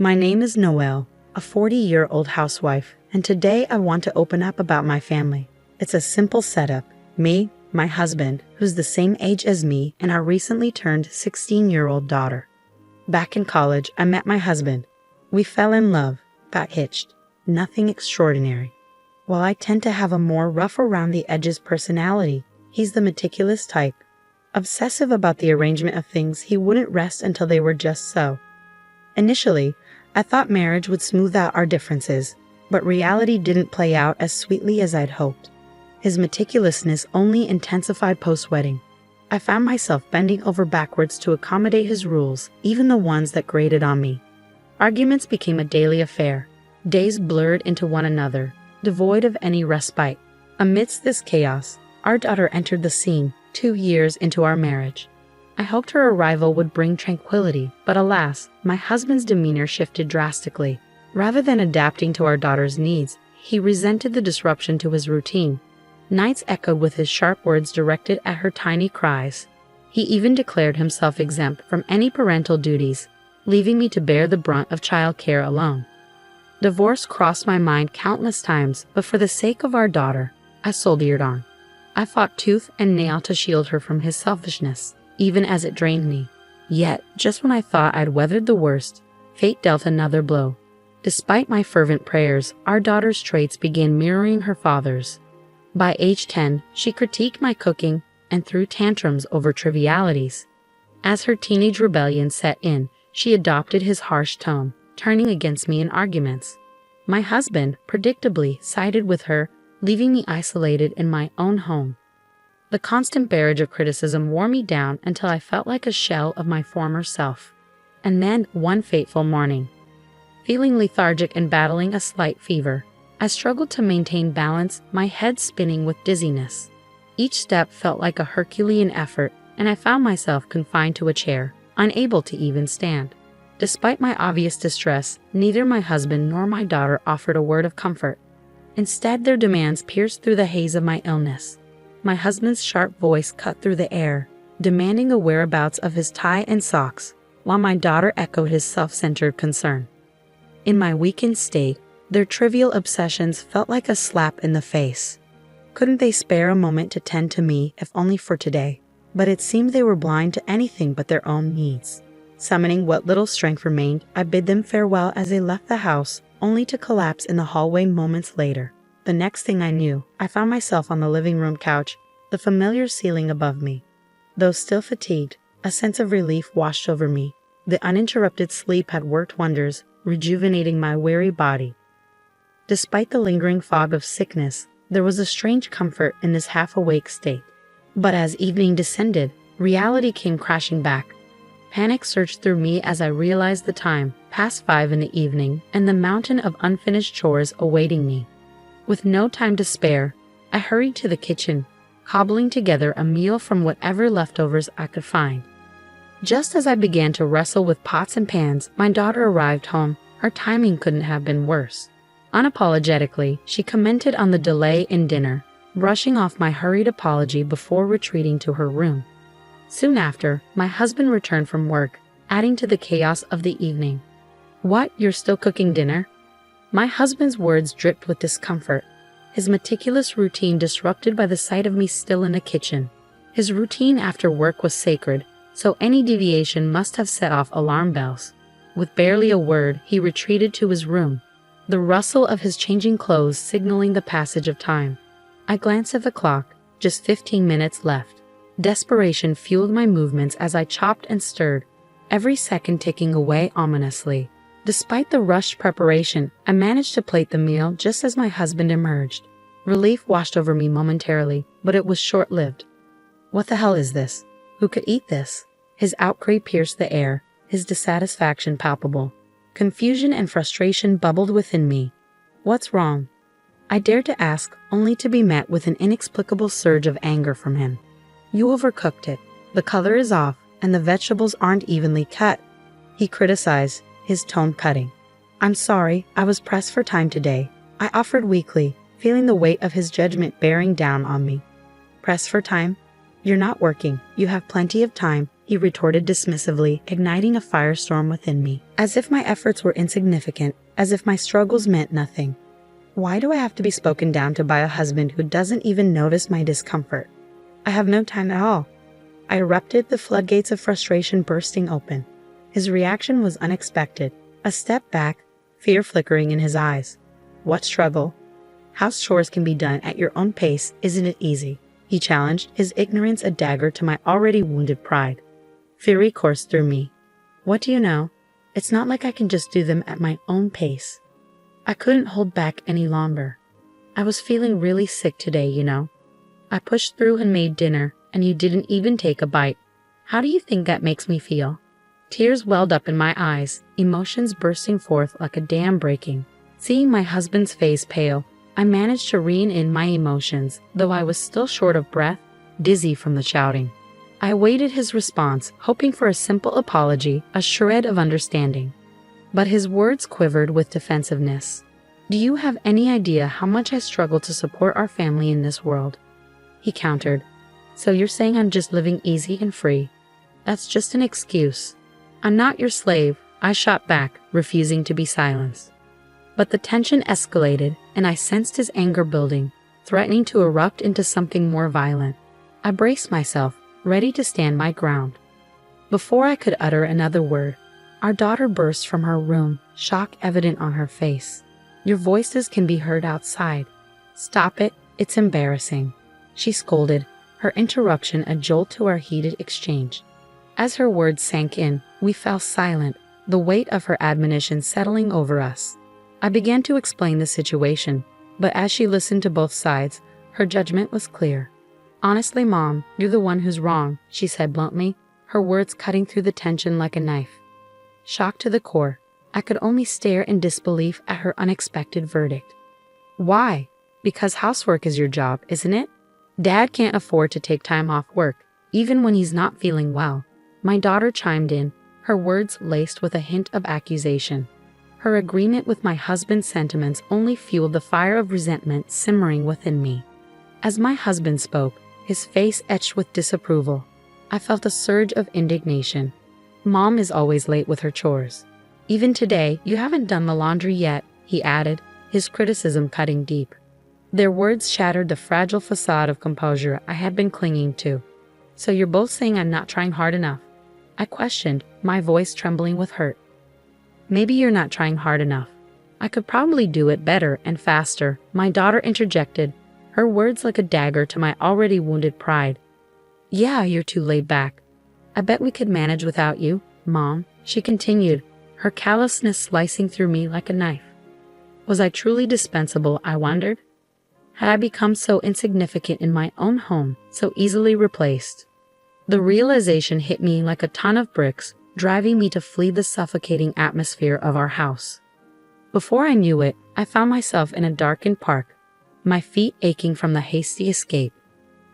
My name is Noelle, a 40-year-old housewife, and today I want to open up about my family. It's a simple setup. Me, my husband, who's the same age as me, and our recently turned 16-year-old daughter. Back in college, I met my husband. We fell in love, got hitched. Nothing extraordinary. While I tend to have a more rough around the edges personality, he's the meticulous type. Obsessive about the arrangement of things, he wouldn't rest until they were just so. Initially, I thought marriage would smooth out our differences, but reality didn't play out as sweetly as I'd hoped. His meticulousness only intensified post-wedding. I found myself bending over backwards to accommodate his rules, even the ones that grated on me. Arguments became a daily affair. Days blurred into one another, devoid of any respite. Amidst this chaos, our daughter entered the scene, 2 years into our marriage. I hoped her arrival would bring tranquility, but alas, my husband's demeanor shifted drastically. Rather than adapting to our daughter's needs, he resented the disruption to his routine. Nights echoed with his sharp words directed at her tiny cries. He even declared himself exempt from any parental duties, leaving me to bear the brunt of childcare alone. Divorce crossed my mind countless times, but for the sake of our daughter, I soldiered on. I fought tooth and nail to shield her from his selfishness, even as it drained me. Yet, just when I thought I'd weathered the worst, fate dealt another blow. Despite my fervent prayers, our daughter's traits began mirroring her father's. By age 10, she critiqued my cooking and threw tantrums over trivialities. As her teenage rebellion set in, she adopted his harsh tone, turning against me in arguments. My husband, predictably, sided with her, leaving me isolated in my own home. The constant barrage of criticism wore me down until I felt like a shell of my former self. And then, one fateful morning, feeling lethargic and battling a slight fever, I struggled to maintain balance, my head spinning with dizziness. Each step felt like a Herculean effort, and I found myself confined to a chair, unable to even stand. Despite my obvious distress, neither my husband nor my daughter offered a word of comfort. Instead, their demands pierced through the haze of my illness. My husband's sharp voice cut through the air, demanding the whereabouts of his tie and socks, while my daughter echoed his self-centered concern. In my weakened state, their trivial obsessions felt like a slap in the face. Couldn't they spare a moment to tend to me, if only for today? But it seemed they were blind to anything but their own needs. Summoning what little strength remained, I bid them farewell as they left the house, only to collapse in the hallway moments later. The next thing I knew, I found myself on the living room couch, the familiar ceiling above me. Though still fatigued, a sense of relief washed over me. The uninterrupted sleep had worked wonders, rejuvenating my weary body. Despite the lingering fog of sickness, there was a strange comfort in this half-awake state. But as evening descended, reality came crashing back. Panic surged through me as I realized the time, past 5 in the evening, and the mountain of unfinished chores awaiting me. With no time to spare, I hurried to the kitchen, cobbling together a meal from whatever leftovers I could find. Just as I began to wrestle with pots and pans, my daughter arrived home. Her timing couldn't have been worse. Unapologetically, she commented on the delay in dinner, brushing off my hurried apology before retreating to her room. Soon after, my husband returned from work, adding to the chaos of the evening. "What, you're still cooking dinner?" My husband's words dripped with discomfort, his meticulous routine disrupted by the sight of me still in the kitchen. His routine after work was sacred, so any deviation must have set off alarm bells. With barely a word, he retreated to his room, the rustle of his changing clothes signaling the passage of time. I glanced at the clock, just 15 minutes left. Desperation fueled my movements as I chopped and stirred, every second ticking away ominously. Despite the rushed preparation, I managed to plate the meal just as my husband emerged. Relief washed over me momentarily, but it was short-lived. "What the hell is this? Who could eat this?" His outcry pierced the air, his dissatisfaction palpable. Confusion and frustration bubbled within me. "What's wrong?" I dared to ask, only to be met with an inexplicable surge of anger from him. "You overcooked it. The color is off, and the vegetables aren't evenly cut," he criticized, his tone cutting. "I'm sorry, I was pressed for time today," I offered weakly, feeling the weight of his judgment bearing down on me. "Pressed for time? You're not working. You have plenty of time," he retorted dismissively, igniting a firestorm within me. As if my efforts were insignificant, as if my struggles meant nothing. Why do I have to be spoken down to by a husband who doesn't even notice my discomfort? I have no time at all. I erupted, the floodgates of frustration bursting open. His reaction was unexpected. A step back, fear flickering in his eyes. What struggle? House chores can be done at your own pace, isn't it easy? He challenged, his ignorance a dagger to my already wounded pride. Fury coursed through me. What do you know? It's not like I can just do them at my own pace. I couldn't hold back any longer. I was feeling really sick today, you know. I pushed through and made dinner, and you didn't even take a bite. How do you think that makes me feel? Tears welled up in my eyes, emotions bursting forth like a dam breaking. Seeing my husband's face pale, I managed to rein in my emotions, though I was still short of breath, dizzy from the shouting. I awaited his response, hoping for a simple apology, a shred of understanding. But his words quivered with defensiveness. Do you have any idea how much I struggle to support our family in this world? He countered. So you're saying I'm just living easy and free? That's just an excuse. I'm not your slave, I shot back, refusing to be silenced. But the tension escalated, and I sensed his anger building, threatening to erupt into something more violent. I braced myself, ready to stand my ground. Before I could utter another word, our daughter burst from her room, shock evident on her face. Your voices can be heard outside. Stop it, it's embarrassing. She scolded, her interruption a jolt to our heated exchange. As her words sank in, we fell silent, the weight of her admonition settling over us. I began to explain the situation, but as she listened to both sides, her judgment was clear. Honestly, Mom, you're the one who's wrong, she said bluntly, her words cutting through the tension like a knife. Shocked to the core, I could only stare in disbelief at her unexpected verdict. Why? Because housework is your job, isn't it? Dad can't afford to take time off work, even when he's not feeling well. My daughter chimed in, her words laced with a hint of accusation. Her agreement with my husband's sentiments only fueled the fire of resentment simmering within me. As my husband spoke, his face etched with disapproval. I felt a surge of indignation. Mom is always late with her chores. Even today, you haven't done the laundry yet, he added, his criticism cutting deep. Their words shattered the fragile facade of composure I had been clinging to. So you're both saying I'm not trying hard enough? I questioned, my voice trembling with hurt. Maybe you're not trying hard enough. I could probably do it better and faster, my daughter interjected, her words like a dagger to my already wounded pride. Yeah, you're too laid back. I bet we could manage without you, Mom, she continued, her callousness slicing through me like a knife. Was I truly dispensable, I wondered? Had I become so insignificant in my own home, so easily replaced? The realization hit me like a ton of bricks, driving me to flee the suffocating atmosphere of our house. Before I knew it, I found myself in a darkened park, my feet aching from the hasty escape.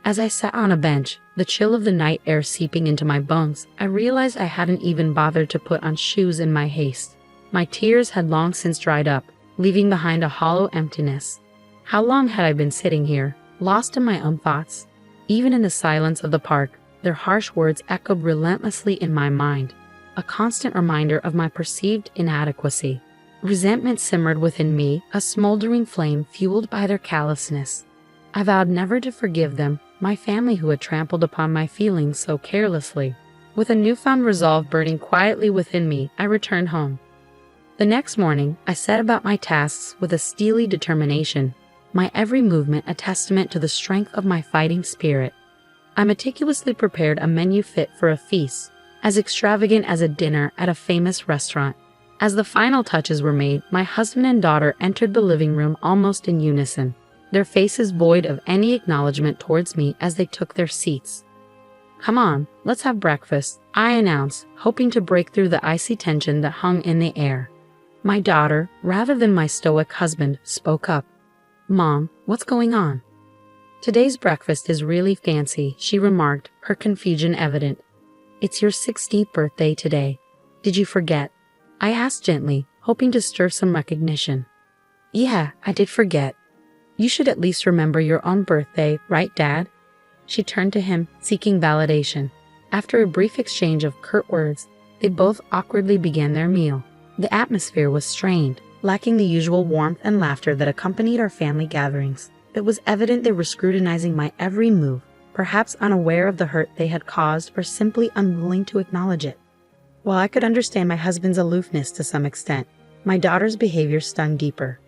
As I sat on a bench, the chill of the night air seeping into my bones, I realized I hadn't even bothered to put on shoes in my haste. My tears had long since dried up, leaving behind a hollow emptiness. How long had I been sitting here, lost in my own thoughts? Even in the silence of the park, their harsh words echoed relentlessly in my mind, a constant reminder of my perceived inadequacy. Resentment simmered within me, a smoldering flame fueled by their callousness. I vowed never to forgive them, my family who had trampled upon my feelings so carelessly. With a newfound resolve burning quietly within me, I returned home. The next morning, I set about my tasks with a steely determination, my every movement a testament to the strength of my fighting spirit. I meticulously prepared a menu fit for a feast, as extravagant as a dinner at a famous restaurant. As the final touches were made, my husband and daughter entered the living room almost in unison, their faces void of any acknowledgement towards me as they took their seats. Come on, let's have breakfast, I announced, hoping to break through the icy tension that hung in the air. My daughter, rather than my stoic husband, spoke up. Mom, what's going on? Today's breakfast is really fancy, she remarked, her confusion evident. It's your 16th birthday today. Did you forget? I asked gently, hoping to stir some recognition. Yeah, I did forget. You should at least remember your own birthday, right, Dad? She turned to him, seeking validation. After a brief exchange of curt words, they both awkwardly began their meal. The atmosphere was strained, lacking the usual warmth and laughter that accompanied our family gatherings. It was evident they were scrutinizing my every move, perhaps unaware of the hurt they had caused or simply unwilling to acknowledge it. While I could understand my husband's aloofness to some extent, my daughter's behavior stung deeper.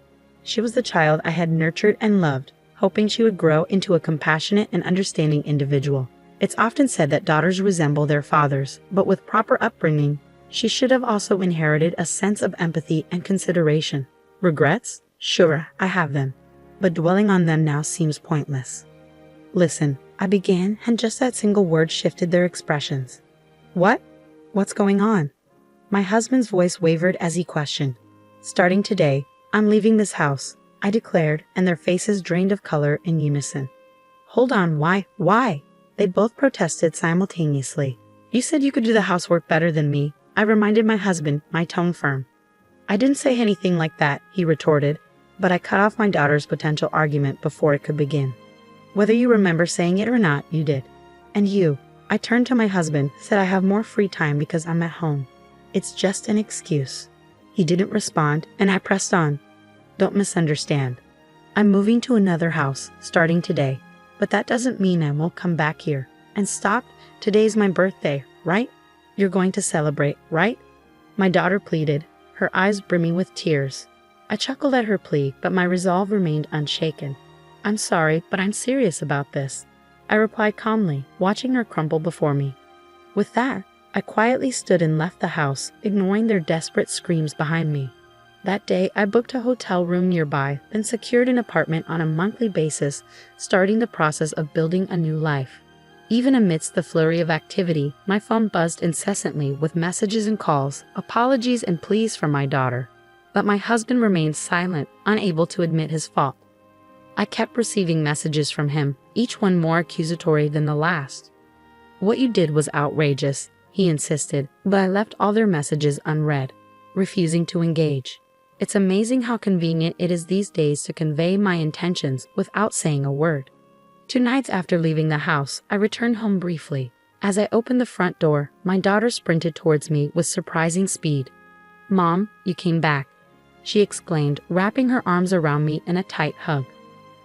She was the child I had nurtured and loved, hoping she would grow into a compassionate and understanding individual. It's often said that daughters resemble their fathers, but with proper upbringing, she should have also inherited a sense of empathy and consideration. Regrets? Sure, I have them, but dwelling on them now seems pointless. Listen, I began, and just that single word shifted their expressions. What? What's going on? My husband's voice wavered as he questioned. Starting today, I'm leaving this house, I declared, and their faces drained of color in unison. Hold on, why? They both protested simultaneously. You said you could do the housework better than me, I reminded my husband, my tone firm. I didn't say anything like that, he retorted, but I cut off my daughter's potential argument before it could begin. Whether you remember saying it or not, you did. And you, I turned to my husband, said I have more free time because I'm at home. It's just an excuse. He didn't respond, and I pressed on. Don't misunderstand. I'm moving to another house, starting today, but that doesn't mean I won't come back here. And stop, today's my birthday, right? You're going to celebrate, right? My daughter pleaded, her eyes brimming with tears. I chuckled at her plea, but my resolve remained unshaken. I'm sorry, but I'm serious about this, I replied calmly, watching her crumble before me. With that, I quietly stood and left the house, ignoring their desperate screams behind me. That day, I booked a hotel room nearby, then secured an apartment on a monthly basis, starting the process of building a new life. Even amidst the flurry of activity, my phone buzzed incessantly with messages and calls, apologies and pleas from my daughter. But my husband remained silent, unable to admit his fault. I kept receiving messages from him, each one more accusatory than the last. What you did was outrageous, he insisted, but I left all their messages unread, refusing to engage. It's amazing how convenient it is these days to convey my intentions without saying a word. 2 nights after leaving the house, I returned home briefly. As I opened the front door, my daughter sprinted towards me with surprising speed. Mom, you came back, she exclaimed, wrapping her arms around me in a tight hug.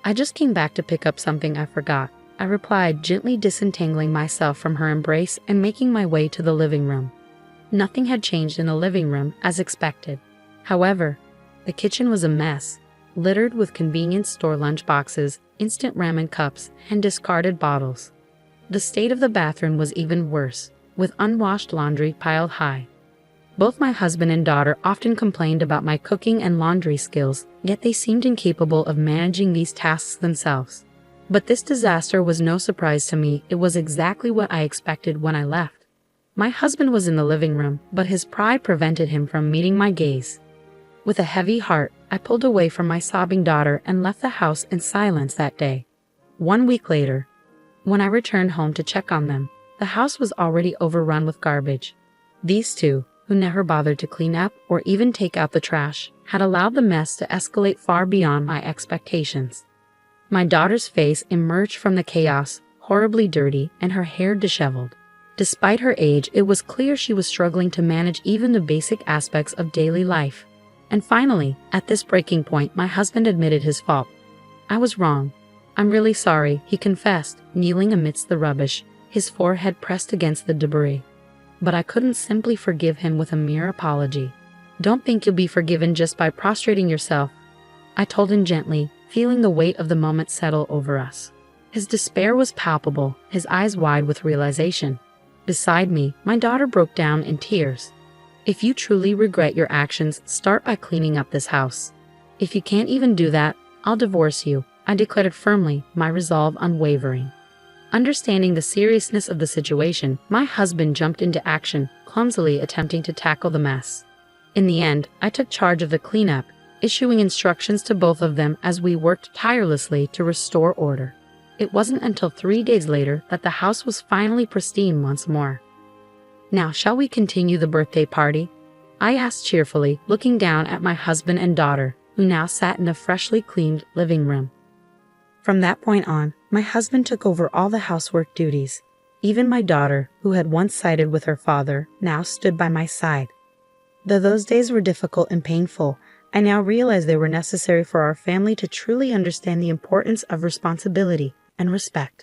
I just came back to pick up something I forgot, I replied, gently disentangling myself from her embrace and making my way to the living room. Nothing had changed in the living room as expected. However, the kitchen was a mess, littered with convenience store lunchboxes, instant ramen cups, and discarded bottles. The state of the bathroom was even worse, with unwashed laundry piled high. Both my husband and daughter often complained about my cooking and laundry skills, yet they seemed incapable of managing these tasks themselves. But this disaster was no surprise to me. It was exactly what I expected when I left. My husband was in the living room, but his pride prevented him from meeting my gaze. With a heavy heart, I pulled away from my sobbing daughter and left the house in silence that day. 1 week later, when I returned home to check on them, the house was already overrun with garbage. These two, who never bothered to clean up or even take out the trash, had allowed the mess to escalate far beyond my expectations. My daughter's face emerged from the chaos, horribly dirty, and her hair disheveled. Despite her age, it was clear she was struggling to manage even the basic aspects of daily life. And finally, at this breaking point, my husband admitted his fault. I was wrong. I'm really sorry, he confessed, kneeling amidst the rubbish, his forehead pressed against the debris. But I couldn't simply forgive him with a mere apology. Don't think you'll be forgiven just by prostrating yourself, I told him gently, feeling the weight of the moment settle over us. His despair was palpable, his eyes wide with realization. Beside me, my daughter broke down in tears. If you truly regret your actions, start by cleaning up this house. If you can't even do that, I'll divorce you, I declared firmly, my resolve unwavering. Understanding the seriousness of the situation, my husband jumped into action, clumsily attempting to tackle the mess. In the end, I took charge of the cleanup, issuing instructions to both of them as we worked tirelessly to restore order. It wasn't until 3 days later that the house was finally pristine once more. Now, shall we continue the birthday party? I asked cheerfully, looking down at my husband and daughter, who now sat in a freshly cleaned living room. From that point on, my husband took over all the housework duties. Even my daughter, who had once sided with her father, now stood by my side. Though those days were difficult and painful, I now realize they were necessary for our family to truly understand the importance of responsibility and respect.